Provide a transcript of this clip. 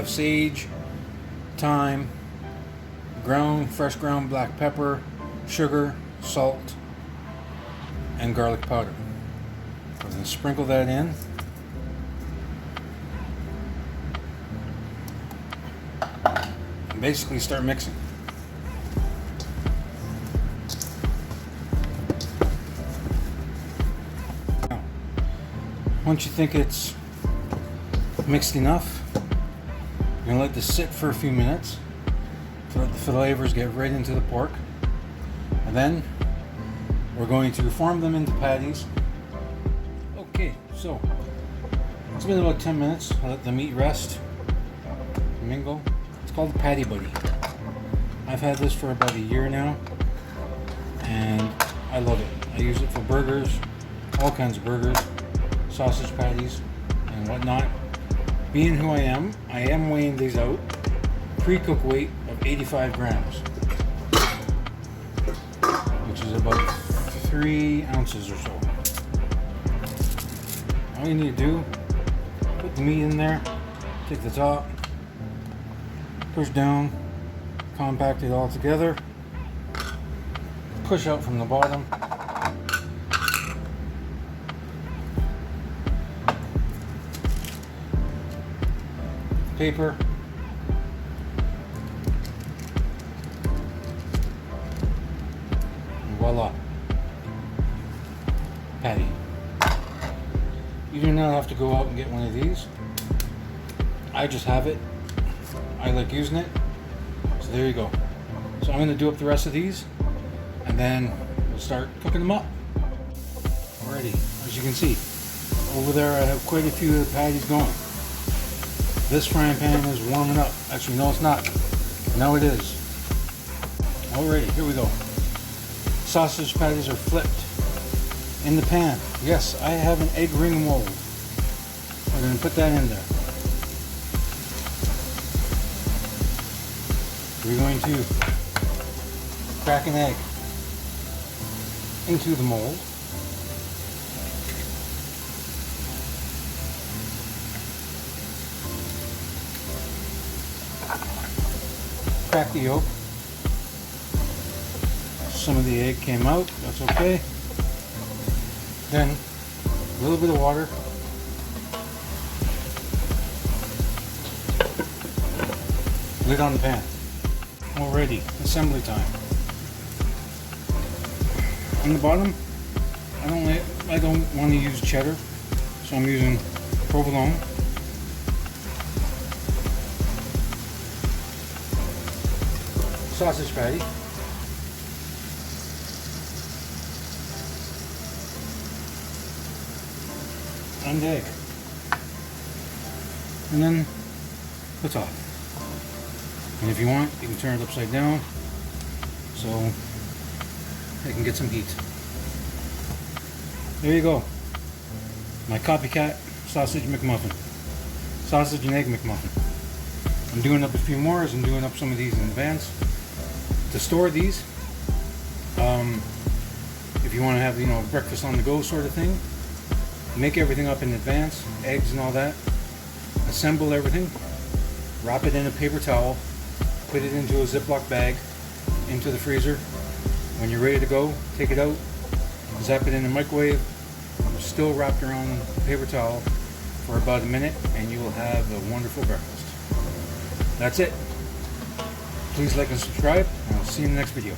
have sage, thyme, fresh ground black pepper, sugar, salt, and garlic powder. I'm going to sprinkle that in. And basically start mixing. Now, once you think it's mixed enough, you're going to let this sit for a few minutes to let the flavors get right into the pork. And then we're going to form them into patties. Okay, so it's been about 10 minutes. I'll let the meat rest, mingle. It's called the Patty Buddy. I've had this for about a year now, and I love it. I use it for burgers, all kinds of burgers, sausage patties, and whatnot. Being who I am weighing these out. Pre-cook weight of 85 grams, which is about 3 ounces or so. All you need to do, put the meat in there, take the top, push down, compact it all together, push out from the bottom, paper, and voila, patty. You do not have to go out and get one of these. I just have it. I like using it. So there you go. So I'm going to do up the rest of these, and then we'll start cooking them up. Alrighty, as you can see, over there I have quite a few of the patties going. This frying pan is warming up. Actually, no, it's not. Now it is. Alrighty, here we go. Sausage patties are flipped in the pan. Yes, I have an egg ring mold. We're going to put that in there. We're going to crack an egg into the mold. Crack the yolk. Some of the egg came out, that's okay. Then a little bit of water. Lid on the pan. Alrighty, assembly time. On the bottom, I don't want to use cheddar, so I'm using provolone. Sausage patty. And egg. And then the top. And if you want, you can turn it upside down so it can get some heat. There you go. My Copycat sausage McMuffin. Sausage and egg McMuffin. I'm doing up a few more as I'm doing up some of these in advance. To store these, if you want to have, breakfast on the go sort of thing, make everything up in advance, eggs and all that, assemble everything, wrap it in a paper towel, put it into a Ziploc bag, into the freezer. When you're ready to go, take it out, zap it in the microwave, still wrapped around the paper towel for about a minute, and you will have a wonderful breakfast. That's it. Please like and subscribe, and I'll see you in the next video.